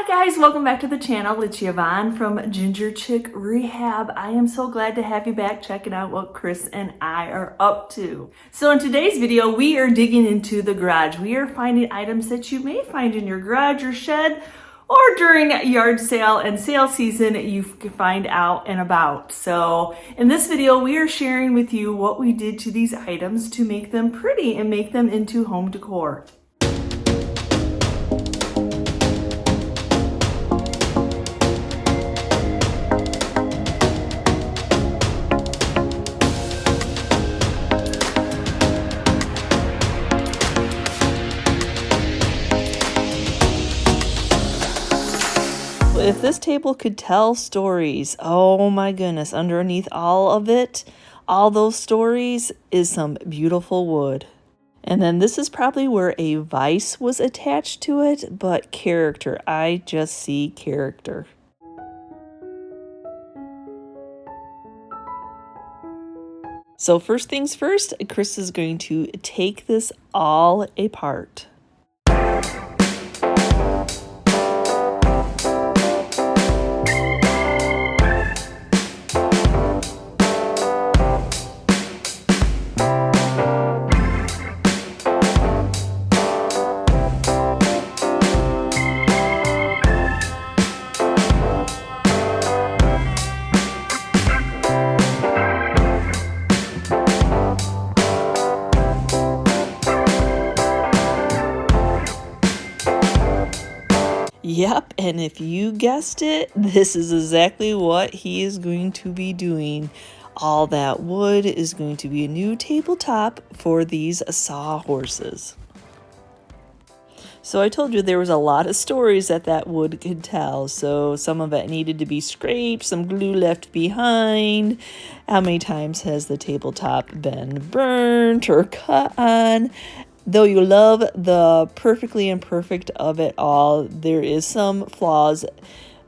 Hi guys, welcome back to the channel. It's Yvonne from GingerChickRehab. I am so glad to have you back checking out what Chris and I are up to. So in today's video, we are digging into the garage. We are finding items that you may find in your garage or shed, or during yard sale and sale season you can find out and about. So in this video, we are sharing with you what we did to these items to make them pretty and make them into home decor. If this table could tell stories, oh my goodness, underneath all of it, all those stories is some beautiful wood. And then this is probably where a vise was attached to it, but character, I just see character. So first things first, Chris is going to take this all apart. Yep, and if you guessed it, this is exactly what he is going to be doing. All that wood is going to be a new tabletop for these sawhorses. So I told you there was a lot of stories that wood could tell. So some of it needed to be scraped, some glue left behind. How many times has the tabletop been burnt or cut on? Though you love the perfectly imperfect of it all, there is some flaws.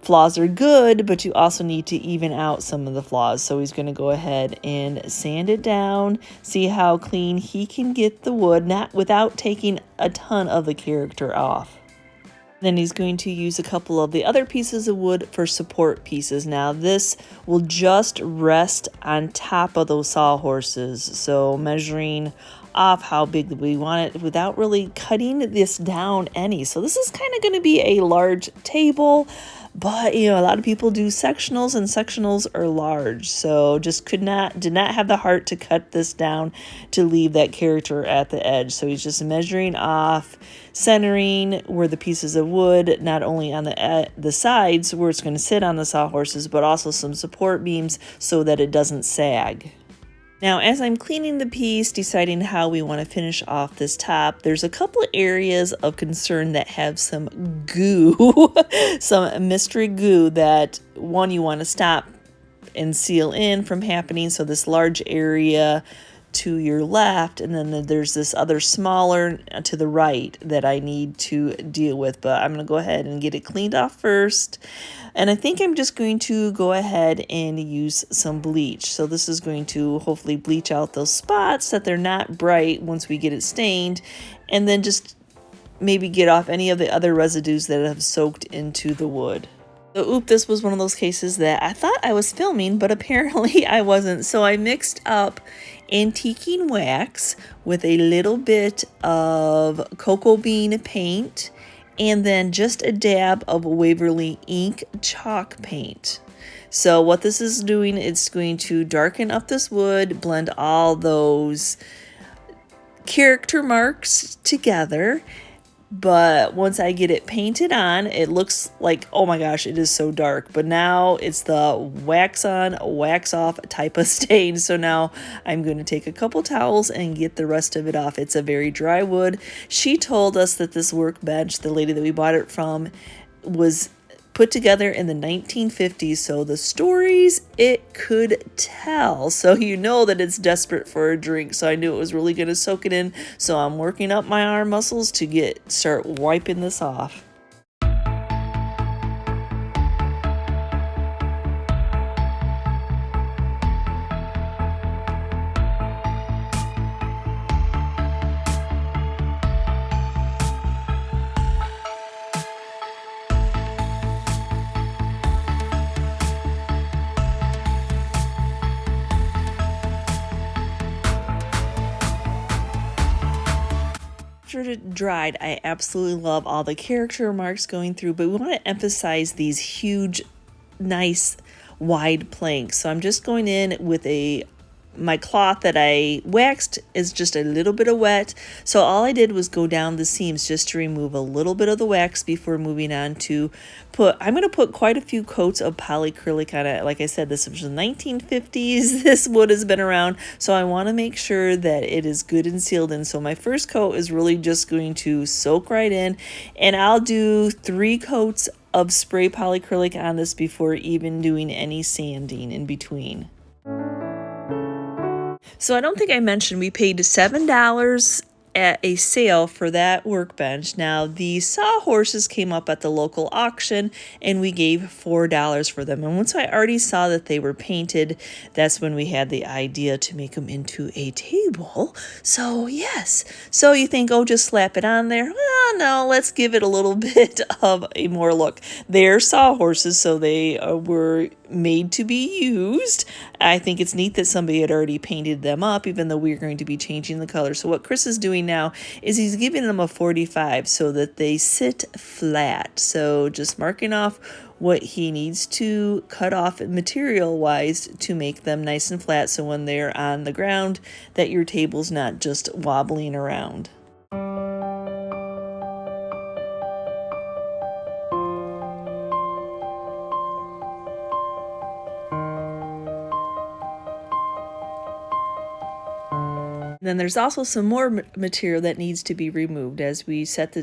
Flaws are good, but you also need to even out some of the flaws. So he's going to go ahead and sand it down, see how clean he can get the wood, not without taking a ton of the character off. Then he's going to use a couple of the other pieces of wood for support pieces. Now this will just rest on top of those sawhorses. So measuring off how big we want it without really cutting this down any. So this is kind of going to be a large table, but you know, a lot of people do sectionals and sectionals are large. So just did not have the heart to cut this down to leave that character at the edge. So he's just measuring off, centering where the pieces of wood, not only on the sides where it's going to sit on the sawhorses, but also some support beams so that it doesn't sag. Now, as I'm cleaning the piece, deciding how we want to finish off this top, there's a couple of areas of concern that have some goo, some mystery goo that, one, you want to stop and seal in from happening. So this large area to your left, and then there's this other smaller to the right that I need to deal with, but I'm going to go ahead and get it cleaned off first. And I think I'm just going to go ahead and use some bleach. So this is going to hopefully bleach out those spots that they're not bright once we get it stained, and then just maybe get off any of the other residues that have soaked into the wood. So, this was one of those cases that I thought I was filming, but apparently I wasn't. So I mixed up antiquing wax with a little bit of cocoa bean paint and then just a dab of Waverly ink chalk paint. So what this is doing, it's going to darken up this wood, blend all those character marks together. But once I get it painted on, it looks like, oh my gosh, it is so dark. But now it's the wax on, wax off type of stain. So now I'm going to take a couple towels and get the rest of it off. It's a very dry wood. She told us that this workbench, the lady that we bought it from, was put together in the 1950s, so the stories it could tell. So you know that it's desperate for a drink. So I knew it was really going to soak it in. So I'm working up my arm muscles to start wiping this off. after it dried, I absolutely love all the character marks going through, but we want to emphasize these huge, nice, wide planks. So I'm just going in with my cloth that I waxed is just a little bit of wet. So all I did was go down the seams just to remove a little bit of the wax before moving on to I'm going to put quite a few coats of polycrylic on it. Like I said, this was the 1950s. This wood has been around. So I want to make sure that it is good and sealed in. So my first coat is really just going to soak right in, and I'll do 3 coats of spray polycrylic on this before even doing any sanding in between. So I don't think I mentioned we paid $7 at a sale for that workbench. Now the sawhorses came up at the local auction and we gave $4 for them. And once I already saw that they were painted, that's when we had the idea to make them into a table. So yes. So you think, oh, just slap it on there? Well, no, let's give it a little bit of a more look. They're sawhorses, so they were made to be used. I think it's neat that somebody had already painted them up, even though we're going to be changing the color. So what Chris is doing now is he's giving them a 45 so that they sit flat. So just marking off what he needs to cut off material wise to make them nice and flat, so when they're on the ground that your table's not just wobbling around. Then there's also some more material that needs to be removed. As he sets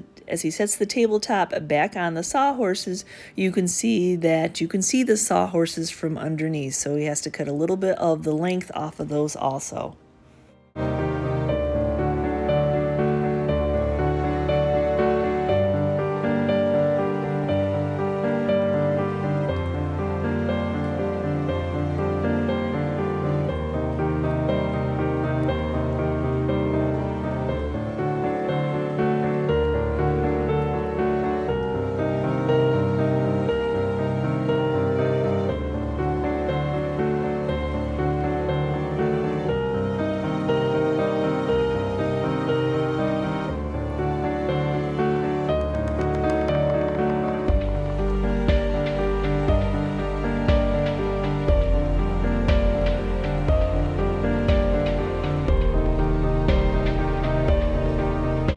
the tabletop back on the sawhorses, you can see the sawhorses from underneath. So he has to cut a little bit of the length off of those also.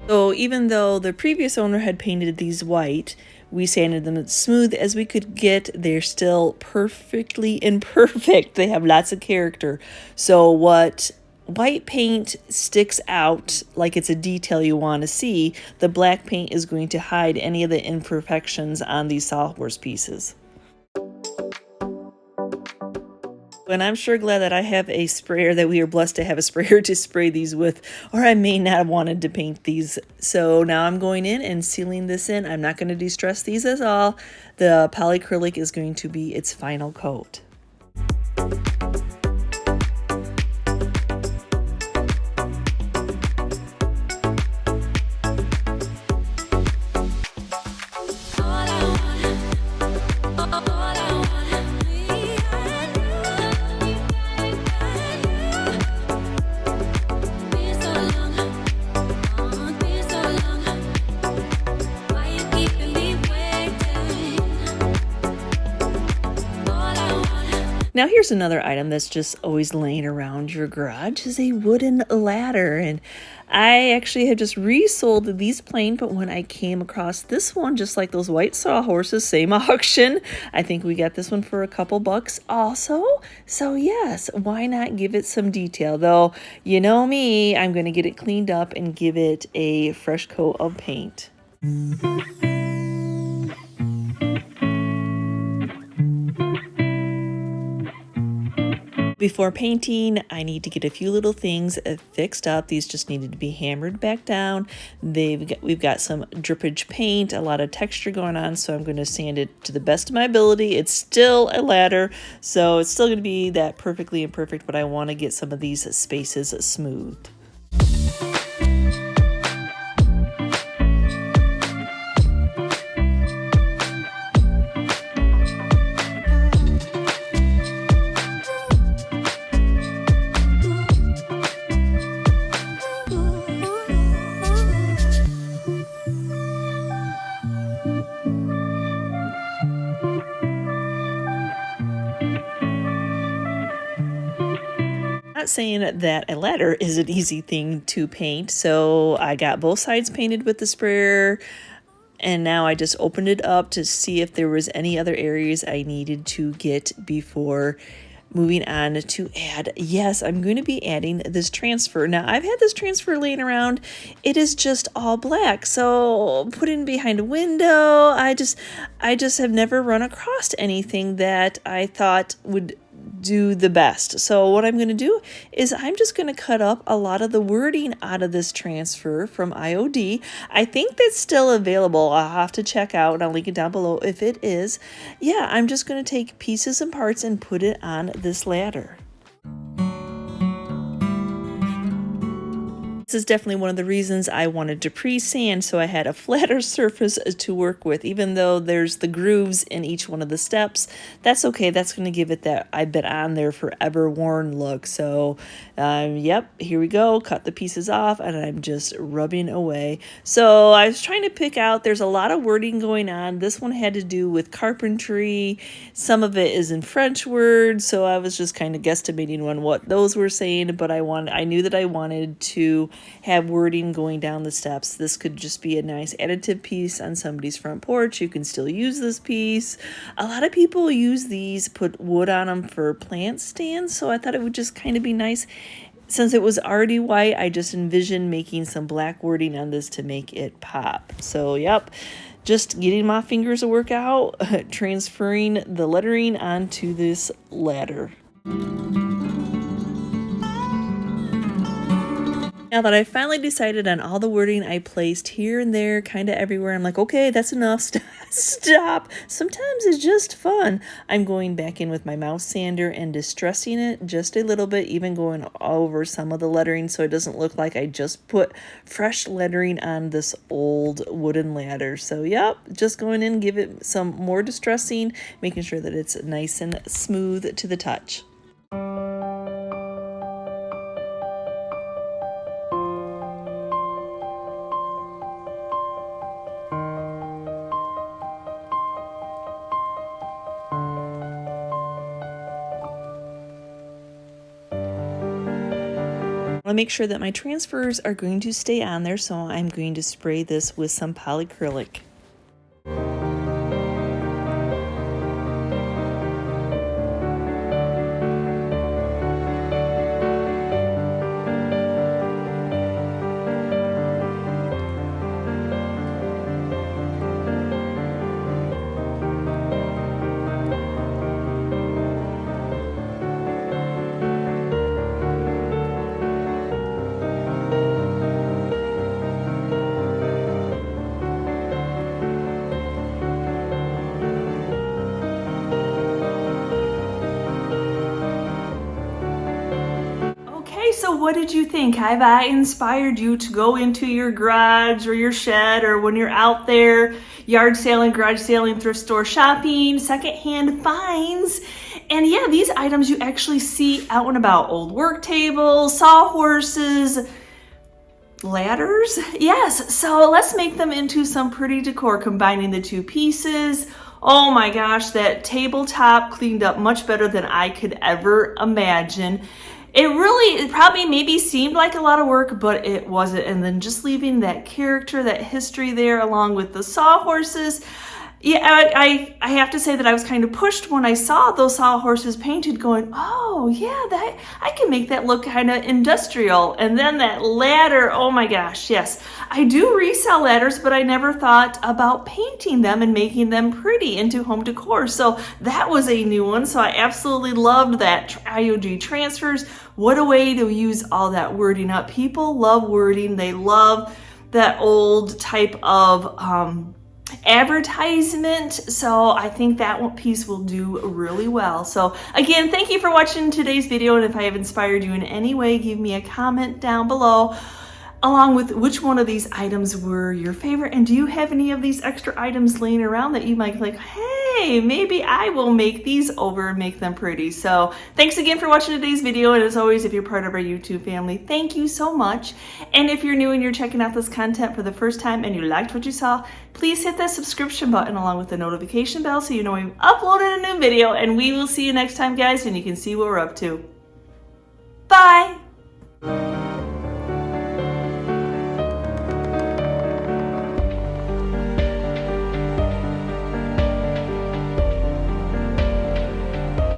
So even though the previous owner had painted these white, we sanded them as smooth as we could get. They're still perfectly imperfect. They have lots of character. So what white paint sticks out like it's a detail you want to see, the black paint is going to hide any of the imperfections on these sawhorse pieces. And I'm sure glad that I have a sprayer, that we are blessed to have a sprayer to spray these with, or I may not have wanted to paint these. So now I'm going in and sealing this in. I'm not going to de-stress these at all. The polycrylic is going to be its final coat. Now here's another item that's just always laying around your garage, is a wooden ladder. And I actually have just resold these plain, but when I came across this one, just like those white sawhorses, same auction, I think we got this one for a couple bucks also. So yes, why not give it some detail? Though, you know me, I'm going to get it cleaned up and give it a fresh coat of paint. Before painting, I need to get a few little things fixed up. These just needed to be hammered back down. We've got some drippage paint, a lot of texture going on, so I'm going to sand it to the best of my ability. It's still a ladder, so it's still going to be that perfectly imperfect, but I want to get some of these spaces smoothed. not saying that a ladder is an easy thing to paint. So I got both sides painted with the sprayer. And now I just opened it up to see if there was any other areas I needed to get before moving on to add. Yes, I'm going to be adding this transfer. Now, I've had this transfer laying around. It is just all black. So put it behind a window. I just have never run across anything that I thought would do the best. So what I'm going to do is I'm just going to cut up a lot of the wording out of this transfer from IOD. I think that's still available. I'll have to check out and I'll link it down below if it is. Yeah, I'm just going to take pieces and parts and put it on this ladder. This is definitely one of the reasons I wanted to pre-sand, so I had a flatter surface to work with. Even though there's the grooves in each one of the steps, that's okay. That's going to give it that I've been on there forever worn look. So, yep, here we go. Cut the pieces off, and I'm just rubbing away. So I was trying to pick out, there's a lot of wording going on. This one had to do with carpentry. Some of it is in French words, so I was just kind of guesstimating on what those were saying, but I knew that I wanted to have wording going down the steps. This could just be a nice additive piece on somebody's front porch. You can still use this piece. A lot of people use these, put wood on them for plant stands, so I thought it would just kind of be nice. Since it was already white, I just envisioned making some black wording on this to make it pop. So, yep, just getting my fingers to work out, transferring the lettering onto this ladder. Now that I finally decided on all the wording I placed here and there, kind of everywhere, I'm like, okay, that's enough. Stop. Sometimes it's just fun. I'm going back in with my mouse sander and distressing it just a little bit, even going over some of the lettering so it doesn't look like I just put fresh lettering on this old wooden ladder. So, yep, just going in, give it some more distressing, making sure that it's nice and smooth to the touch. I make sure that my transfers are going to stay on there, so I'm going to spray this with some polycrylic. So what did you think? Have I inspired you to go into your garage or your shed, or when you're out there yard sailing, garage sailing, thrift store shopping, secondhand finds? And yeah, these items you actually see out and about. Old work tables, sawhorses, ladders. Yes, so let's make them into some pretty decor, combining the two pieces. Oh my gosh, that tabletop cleaned up much better than I could ever imagine. It probably maybe seemed like a lot of work, but it wasn't. And then just leaving that character, that history there, along with the sawhorses. Yeah, I have to say that I was kind of pushed when I saw those sawhorses painted, going, oh yeah, that I can make that look kind of industrial. And then that ladder, oh my gosh, yes. I do resell ladders, but I never thought about painting them and making them pretty into home decor. So that was a new one. So I absolutely loved that IOD transfers. What a way to use all that wording up. People love wording. They love that old type of advertisement, so I think that one piece will do really well. So again, thank you for watching today's video, and if I have inspired you in any way, give me a comment down below along with which one of these items were your favorite, and do you have any of these extra items laying around that you might be like, hey, maybe I will make these over and make them pretty. So thanks again for watching today's video, and as always, if you're part of our YouTube family, thank you so much. And if you're new and you're checking out this content for the first time and you liked what you saw, please hit that subscription button along with the notification bell so you know we've uploaded a new video, and we will see you next time, guys, and you can see what we're up to. Bye!